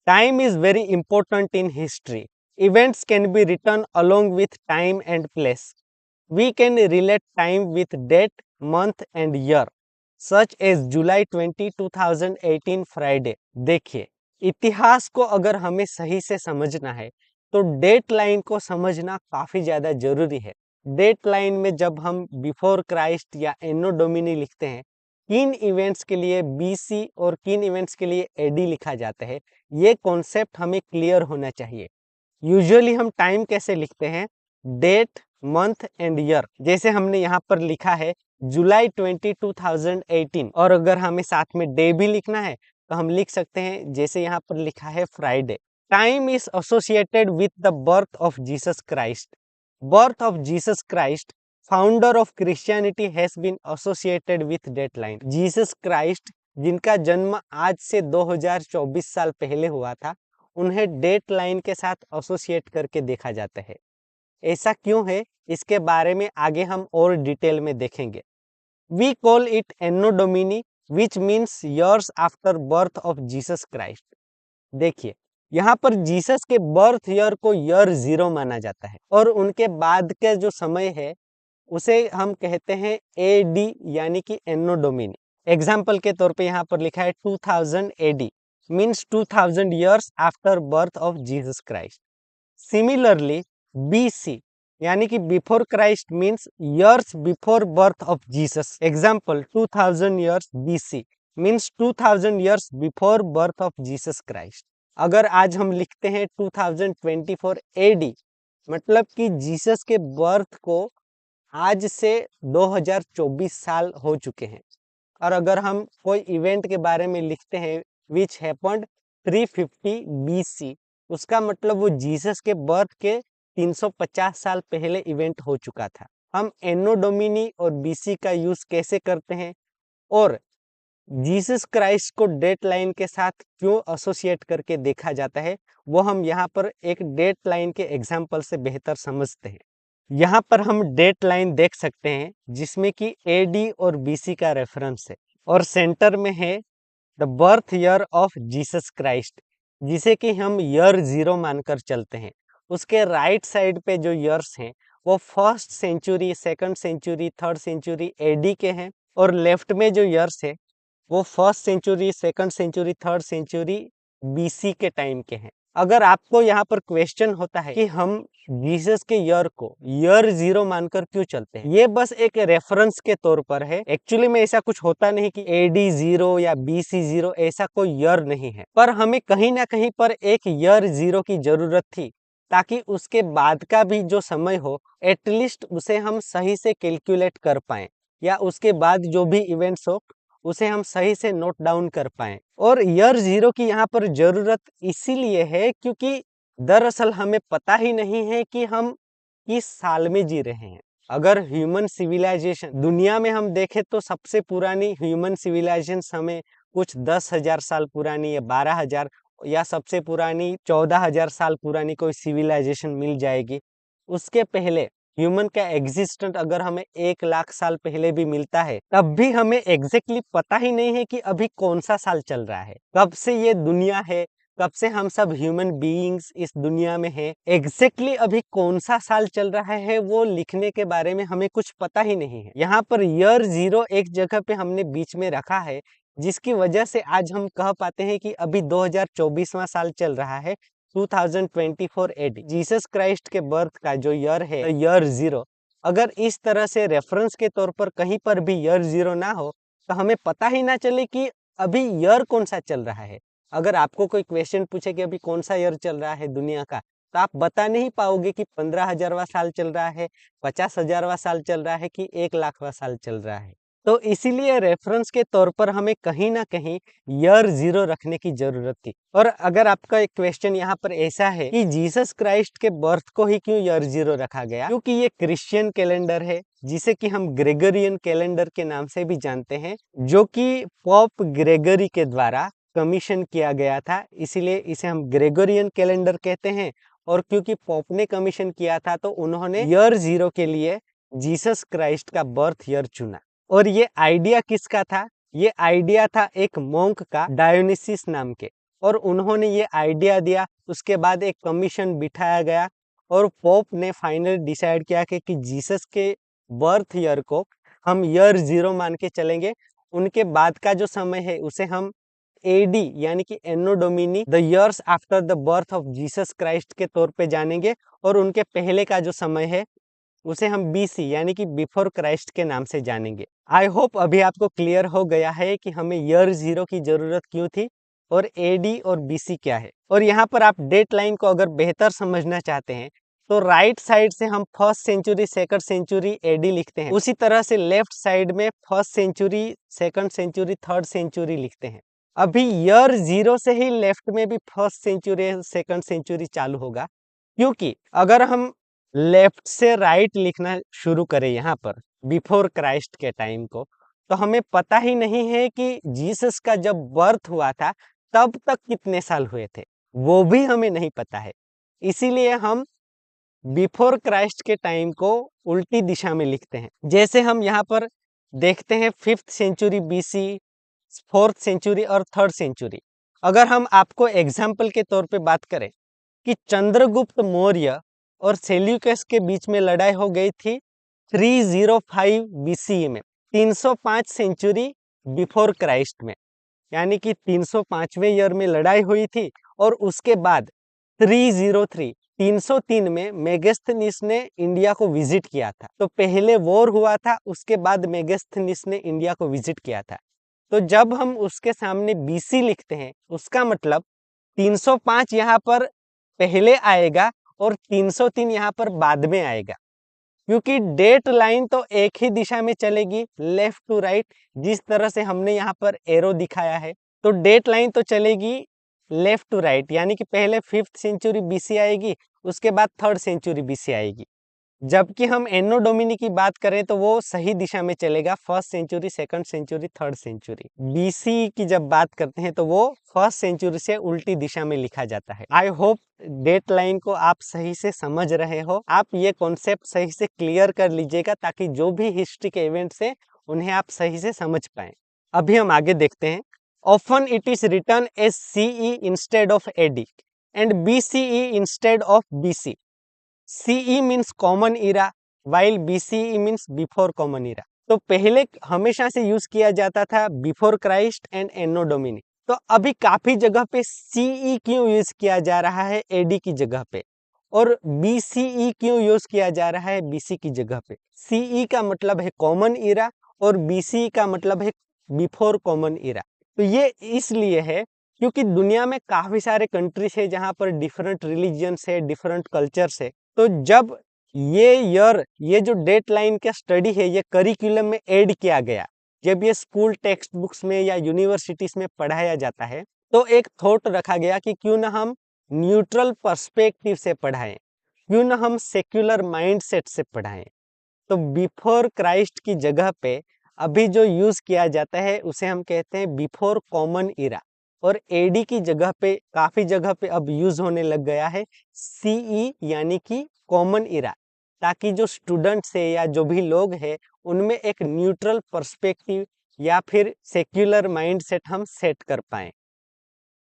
Time is very important in history. Events can be written along with time and place. We can relate time with date, month and year, such as July 20, 2018 Friday. देखिए, इतिहास को अगर हमें सही से समझना है, तो डेट लाइन को समझना काफ़ी ज़्यादा ज़रूरी है। डेट लाइन में जब हम बिफोर क्राइस्ट या एनो डोमिनी लिखते हैं, किन इवेंट्स के लिए बीसी और किन इवेंट्स के लिए एडी लिखा जाता है, ये कॉन्सेप्ट हमें क्लियर होना चाहिए। यूजुअली हम टाइम कैसे लिखते हैं? Date, month and year. जैसे हमने यहाँ पर लिखा है जुलाई 20, 2018 और अगर हमें साथ में डे भी लिखना है तो हम लिख सकते हैं जैसे यहाँ पर लिखा है Friday. Time is associated with the birth of Jesus Christ. Birth of Jesus Christ, founder of Christianity, has been associated with dateline. Jesus Christ जिनका जन्म आज से 2024 साल पहले हुआ था, उन्हें डेट लाइन के साथ एसोसिएट करके देखा जाता है। ऐसा क्यों है, इसके बारे में आगे हम और डिटेल में देखेंगे। We call it anno domini which means years after birth of Jesus Christ. देखिए, यहाँ पर जीसस के बर्थ ईयर को ईयर 0 माना जाता है और उनके बाद के जो समय है उसे हम कहते हैं एडी यानी कि एनो डोमिनी। एग्जाम्पल के तौर पे यहाँ पर लिखा है 2000 AD means 2000 years after birth of Jesus Christ. Similarly, BC यानी कि before Christ means years before birth of Jesus. Example 2000 years BC means 2000 years before birth of Jesus Christ. अगर आज हम लिखते हैं 2024 AD, मतलब कि जीसस के बर्थ को आज से 2024 साल हो चुके हैं। और अगर हम कोई इवेंट के बारे में लिखते हैं विच हैपेंड 350 BC, उसका मतलब वो जीसस के बर्थ के 350 साल पहले इवेंट हो चुका था। हम एनो डोमिनी और बीसी का यूज कैसे करते हैं और जीसस क्राइस्ट को डेट लाइन के साथ क्यों एसोसिएट करके देखा जाता है, वो हम यहाँ पर एक डेट लाइन के एग्जाम्पल से बेहतर समझते हैं। यहाँ पर हम डेट लाइन देख सकते हैं जिसमें कि एडी और बीसी का रेफरेंस है और सेंटर में है the birth year of Jesus Christ, जिसे कि हम ईयर 0 मानकर चलते हैं। उसके राइट साइड पे जो ईयर्स हैं वो first century, second century, third century AD के हैं और लेफ्ट में जो ईयर्स है वो first century, second century, third century BC के टाइम के हैं। अगर आपको यहाँ पर क्वेश्चन होता है कि हम जीसस के ईयर को ईयर 0 मानकर क्यों चलते हैं, ये बस एक रेफरेंस के तौर पर है। एक्चुअली में ऐसा कुछ होता नहीं कि एडी 0 या बीसी 0, ऐसा कोई ईयर नहीं है, पर हमें कहीं ना कहीं पर एक ईयर 0 की जरूरत थी ताकि उसके बाद का भी जो समय हो एटलीस्ट उसे हम सही से कैलकुलेट कर पाए या उसके बाद जो भी इवेंट्स हो उसे हम सही से नोट डाउन कर पाए। और ईयर 0 की यहाँ पर जरूरत इसीलिए है क्योंकि दरअसल हमें पता ही नहीं है कि हम किस साल में जी रहे हैं। अगर ह्यूमन सिविलाइजेशन दुनिया में हम देखें तो सबसे पुरानी ह्यूमन सिविलाइजेशन हमें कुछ 10,000 साल पुरानी या 12,000 या सबसे पुरानी 14,000 साल पुरानी कोई सिविलाइजेशन मिल जाएगी। उसके पहले ह्यूमन का एग्जिस्टेंट अगर हमें 1 लाख साल पहले भी मिलता है तब भी हमें एग्जैक्टली पता ही नहीं है कि अभी कौन सा साल चल रहा है, कब से ये दुनिया है, कब से हम सब ह्यूमन बीइंग्स इस दुनिया में हैं। एग्जैक्टली अभी कौन सा साल चल रहा है वो लिखने के बारे में हमें कुछ पता ही नहीं है। यहाँ पर ईयर 0 एक जगह पे हमने बीच में रखा है जिसकी वजह से आज हम कह पाते हैं कि अभी 2024वां साल चल रहा है, 2024 एडी। जीसस क्राइस्ट के बर्थ का जो ईयर है ईयर 0, अगर इस तरह से रेफरेंस के तौर पर कहीं पर भी ईयर 0 ना हो तो हमें पता ही ना चले कि अभी ईयर कौन सा चल रहा है। अगर आपको कोई क्वेश्चन पूछे कि अभी कौन सा ईयर चल रहा है दुनिया का, तो आप बता नहीं पाओगे कि 15,000वां साल चल रहा है, 50,000वां साल चल रहा है कि 1 लाखवां साल चल रहा है। तो इसीलिए रेफरेंस के तौर पर हमें कहीं ना कहीं ईयर 0 रखने की जरूरत थी। और अगर आपका एक क्वेश्चन यहाँ पर ऐसा है कि जीसस क्राइस्ट के बर्थ को ही क्यों ईयर 0 रखा गया, क्योंकि ये क्रिश्चियन कैलेंडर है जिसे कि हम ग्रेगोरियन कैलेंडर के नाम से भी जानते हैं, जो कि पॉप ग्रेगरी के द्वारा कमीशन किया गया था, इसीलिए इसे हम ग्रेगोरियन कैलेंडर कहते हैं। और क्योंकि पॉप ने कमीशन किया था तो उन्होंने ईयर 0 के लिए जीसस क्राइस्ट का बर्थ ईयर चुना। और ये आइडिया किसका था? ये आइडिया था एक मॉन्क का, डायोनिसिस नाम के। और उन्होंने ये आइडिया दिया। उसके बाद एक कमीशन बिठाया गया और पोप ने फाइनल डिसाइड किया कि जीसस के बर्थ ईयर को हम ईयर 0 मान के चलेंगे। उनके बाद का जो समय है उसे हम एडी यानी कि anno domini the years after the birth of Jesus Christ के तौर पे जानेंगे, और उनके पहले का जो समय है उसे हम बीसी यानी कि बिफोर क्राइस्ट के नाम से जानेंगे। आई होप अभी आपको क्लियर हो गया है कि हमें ईयर 0 की जरूरत क्यों थी और एडी और बीसी क्या है। और यहाँ पर आप डेट लाइन को अगर बेहतर समझना चाहते हैं तो राइट साइड से हम first century second century AD लिखते हैं, उसी तरह से लेफ्ट साइड में first century second century third century लिखते हैं। अभी ईयर 0 से ही लेफ्ट में भी फर्स्ट सेंचुरी सेकंड सेंचुरी चालू होगा, क्योंकि अगर हम लेफ्ट से राइट लिखना शुरू करें यहाँ पर बिफोर क्राइस्ट के टाइम को, तो हमें पता ही नहीं है कि जीसस का जब बर्थ हुआ था तब तक कितने साल हुए थे, वो भी हमें नहीं पता है। इसीलिए हम बिफोर क्राइस्ट के टाइम को उल्टी दिशा में लिखते हैं। जैसे हम यहाँ पर देखते हैं 5th century BC, 4th century और 3rd सेंचुरी। अगर हम आपको एग्जाम्पल के तौर पे बात करें कि चंद्रगुप्त मौर्य और सेल्यूकस के बीच में लड़ाई हो गई थी 305 बीसी में, 305 सेंचुरी बिफोर क्राइस्ट में, यानी कि 305वें ईयर में लड़ाई हुई थी। और उसके बाद 303 में मेगास्थनीस ने इंडिया को विजिट किया था। तो पहले वॉर हुआ था, उसके बाद मेगास्थनीस ने इंडिया को विजिट किया था। तो जब हम उसके सामने बीसी लिखते हैं उसका मतलब 305 यहाँ पर पहले आएगा और 303 यहाँ पर बाद में आएगा, क्योंकि डेट लाइन तो एक ही दिशा में चलेगी, लेफ्ट टू राइट, जिस तरह से हमने यहाँ पर एरो दिखाया है। तो डेट लाइन तो चलेगी लेफ्ट टू राइट, यानी कि पहले 5th सेंचुरी बीसी आएगी, उसके बाद 3rd सेंचुरी बीसी आएगी। जबकि हम एनो डोमिनी की बात करें तो वो सही दिशा में चलेगा, first century second century third century. BC की जब बात करते हैं तो वो फर्स्ट सेंचुरी से उल्टी दिशा में लिखा जाता है। आई होप डेट लाइन को आप सही से समझ रहे हो। आप ये कॉन्सेप्ट सही से क्लियर कर लीजिएगा ताकि जो भी हिस्ट्री के इवेंट्स है उन्हें आप सही से समझ पाए। अभी हम आगे देखते हैं। Often it is written as CE instead of AD and BCE instead of BC. CE means common era while BCE means before common era. तो पहले हमेशा से यूज किया जाता था before Christ and anno domini. तो अभी काफी जगह पे CE क्यों यूज किया जा रहा है AD की जगह पे, और BCE क्यों यूज किया जा रहा है BC की जगह पे। CE का मतलब है कॉमन इरा और BCE का मतलब है बिफोर कॉमन इरा। तो ये इसलिए है क्योंकि दुनिया में काफी सारे कंट्रीज है जहाँ पर डिफरेंट रिलीजियंस है, डिफरेंट कल्चर्स है। तो जब ये जो डेट लाइन का स्टडी है ये करिकुलम में ऐड किया गया, जब ये स्कूल टेक्स्ट बुक्स में या यूनिवर्सिटीज में पढ़ाया जाता है, तो एक थॉट रखा गया कि क्यों ना हम न्यूट्रल पर्सपेक्टिव से पढ़ाएं, क्यों ना हम सेक्युलर माइंडसेट से पढ़ाएं। तो बिफोर क्राइस्ट की जगह पे अभी जो यूज किया जाता है उसे हम कहते हैं बिफोर कॉमन इरा, और एडी की जगह पे काफी जगह पे अब यूज होने लग गया है सीई यानी कि कॉमन इरा, ताकि जो स्टूडेंट्स है या जो भी लोग हैं उनमें एक न्यूट्रल पर्सपेक्टिव या फिर सेक्युलर माइंडसेट हम सेट कर पाए।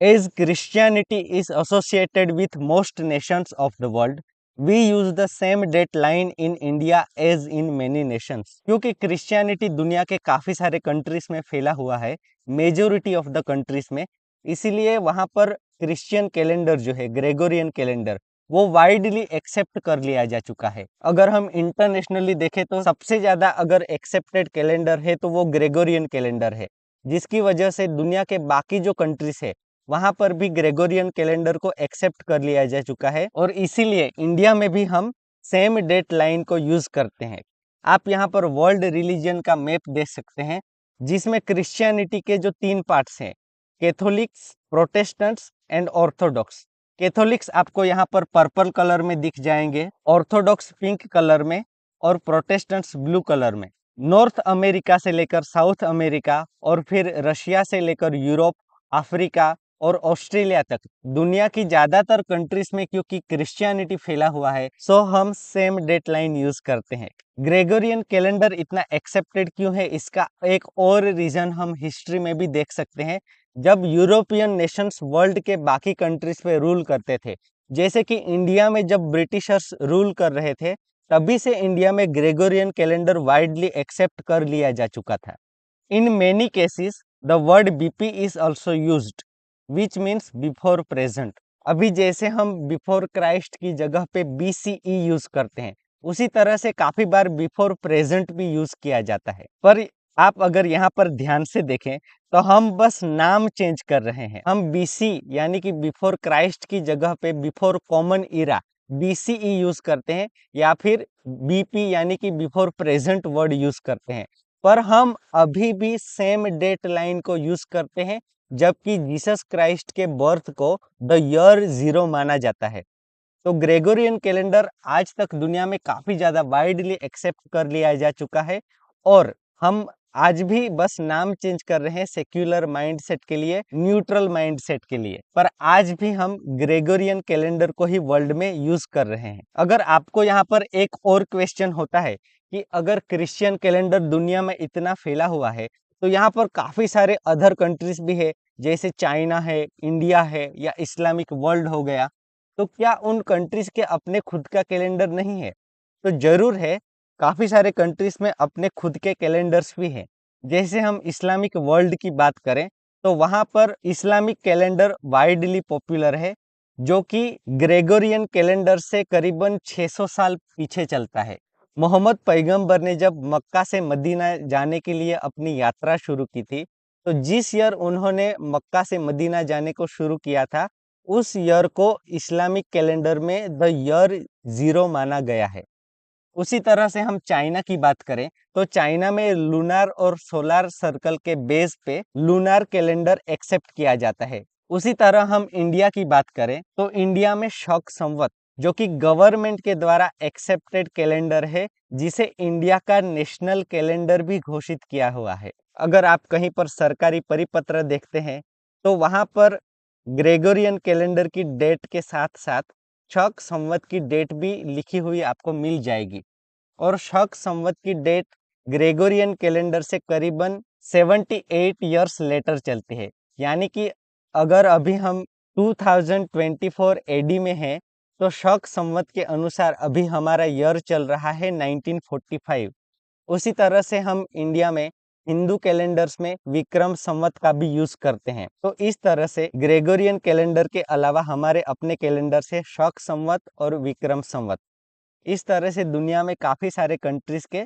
As Christianity is associated with most nations of the world, we use the same date line in India as in many nations. क्योंकि क्रिश्चियनिटी दुनिया के काफ़ी सारे कंट्रीज में फैला हुआ है, मेजोरिटी ऑफ द कंट्रीज में, इसीलिए वहाँ पर क्रिश्चियन कैलेंडर जो है ग्रेगोरियन कैलेंडर वो वाइडली एक्सेप्ट कर लिया जा चुका है। अगर हम इंटरनेशनली देखें तो सबसे ज़्यादा अगर एक्सेप्टेड कैलेंडर है तो वो ग्रेगोरियन कैलेंडर है, जिसकी वजह से दुनिया के बाकी जो कंट्रीज है वहां पर भी ग्रेगोरियन कैलेंडर को एक्सेप्ट कर लिया जा चुका है, और इसीलिए इंडिया में भी हम सेम डेट लाइन को यूज करते हैं। आप यहाँ पर वर्ल्ड रिलीजन का मैप देख सकते हैं, जिसमें क्रिश्चियनिटी के जो 3 पार्ट्स हैं, Catholics, Protestants and Orthodox. Catholics आपको यहाँ पर पर्पल कलर में दिख जाएंगे, ऑर्थोडॉक्स पिंक कलर में और प्रोटेस्टेंट्स ब्लू कलर में। नॉर्थ अमेरिका से लेकर साउथ अमेरिका और फिर रशिया से लेकर यूरोप, अफ्रीका और ऑस्ट्रेलिया तक दुनिया की ज्यादातर कंट्रीज में क्योंकि क्रिश्चियनिटी फैला हुआ है, सो हम सेम डेट लाइन यूज करते हैं। ग्रेगोरियन कैलेंडर इतना एक्सेप्टेड क्यों है, इसका एक और रीजन हम हिस्ट्री में भी देख सकते हैं। जब यूरोपियन नेशंस वर्ल्ड के बाकी कंट्रीज पे रूल करते थे, जैसे कि इंडिया में जब ब्रिटिशर्स रूल कर रहे थे, तभी से इंडिया में ग्रेगोरियन कैलेंडर वाइडली एक्सेप्ट कर लिया जा चुका था। In many cases the word BP is also used, which means before present. अभी जैसे हम बिफोर क्राइस्ट की जगह पे बीसीई यूज करते हैं, उसी तरह से काफी बार बिफोर प्रेजेंट भी यूज किया जाता है। पर आप अगर यहाँ पर ध्यान से देखें तो हम बस नाम चेंज कर रहे हैं। हम बीसी यानी कि बिफोर क्राइस्ट की जगह पे बिफोर कॉमन इरा बीसीई यूज करते हैं, या फिर बीपी यानी कि बिफोर प्रेजेंट वर्ड यूज करते हैं। पर हम अभी भी सेम डेट लाइन को यूज करते हैं, जबकि जीसस क्राइस्ट के बर्थ को द ईयर 0 माना जाता है। तो ग्रेगोरियन कैलेंडर आज तक दुनिया में काफी ज्यादा वाइडली एक्सेप्ट कर लिया जा चुका है, और हम आज भी बस नाम चेंज कर रहे हैं सेक्युलर माइंडसेट के लिए, न्यूट्रल माइंडसेट के लिए। पर आज भी हम ग्रेगोरियन कैलेंडर को ही वर्ल्ड में यूज कर रहे हैं। अगर आपको यहाँ पर एक और क्वेश्चन होता है कि अगर क्रिश्चियन कैलेंडर दुनिया में इतना फैला हुआ है, तो यहाँ पर काफी सारे अदर कंट्रीज भी है, जैसे चाइना है, इंडिया है, या इस्लामिक वर्ल्ड हो गया, तो क्या उन कंट्रीज के अपने खुद का कैलेंडर नहीं है? तो जरूर है, काफी सारे कंट्रीज में अपने खुद के कैलेंडर्स भी हैं। जैसे हम इस्लामिक वर्ल्ड की बात करें, तो वहां पर इस्लामिक कैलेंडर वाइडली पॉपुलर है, जो कि ग्रेगोरियन कैलेंडर से करीबन 600 साल पीछे चलता है। मोहम्मद पैगंबर ने जब मक्का से मदीना जाने के लिए अपनी यात्रा शुरू की थी, तो जिस ईयर उन्होंने मक्का से मदीना जाने को शुरू किया था, उस ईयर को इस्लामिक कैलेंडर में द ईयर 0 माना गया है। उसी तरह से हम चाइना की बात करें, तो चाइना में लूनार और सोलार सर्कल के बेस पे लूनार कैलेंडर एक्सेप्ट किया जाता है। उसी तरह हम इंडिया की बात करें, तो इंडिया में शक संवत, जो कि गवर्नमेंट के द्वारा एक्सेप्टेड कैलेंडर है, जिसे इंडिया का नेशनल कैलेंडर भी घोषित किया हुआ है। अगर आप कहीं पर सरकारी परिपत्र देखते हैं, तो वहां पर ग्रेगोरियन कैलेंडर की डेट के साथ साथ शक संवत की डेट भी लिखी हुई आपको मिल जाएगी। और शक संवत की डेट ग्रेगोरियन कैलेंडर से करीबन 78 ईयर्स लेटर चलती है। यानी कि अगर अभी हम 2024 एडी में हैं, तो शक संवत के अनुसार अभी हमारा ईयर चल रहा है 1945। उसी तरह से हम इंडिया में हिंदू कैलेंडर्स में विक्रम संवत का भी यूज करते हैं। तो इस तरह से ग्रेगोरियन कैलेंडर के अलावा हमारे अपने कैलेंडर से शक संवत और विक्रम संवत, इस तरह से दुनिया में काफी सारे कंट्रीज के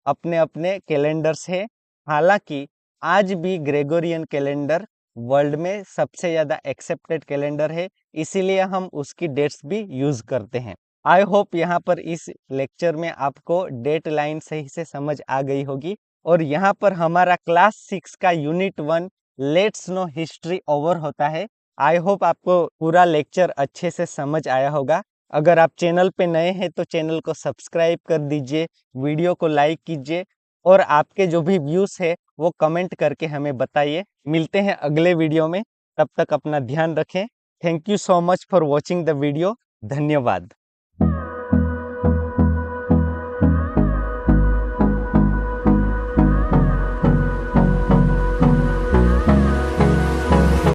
अपने अपने कैलेंडर्स है। हालांकि आज भी ग्रेगोरियन कैलेंडर वर्ल्ड में सबसे ज्यादा एक्सेप्टेड कैलेंडर है, इसीलिए हम उसकी डेट्स भी यूज करते हैं। आई होप यहाँ पर इस लेक्चर में आपको डेट लाइन सही से समझ आ गई होगी। और यहाँ पर हमारा क्लास 6 का unit 1 let's no history over होता है। आई होप आपको पूरा लेक्चर अच्छे से समझ आया होगा। अगर आप चैनल पे नए हैं तो चैनल को सब्सक्राइब कर दीजिए, वीडियो को लाइक कीजिए, और आपके जो भी व्यूज है वो कमेंट करके हमें बताइए। मिलते हैं अगले वीडियो में, तब तक अपना ध्यान रखें। Thank you so much for watching the video. धन्यवाद।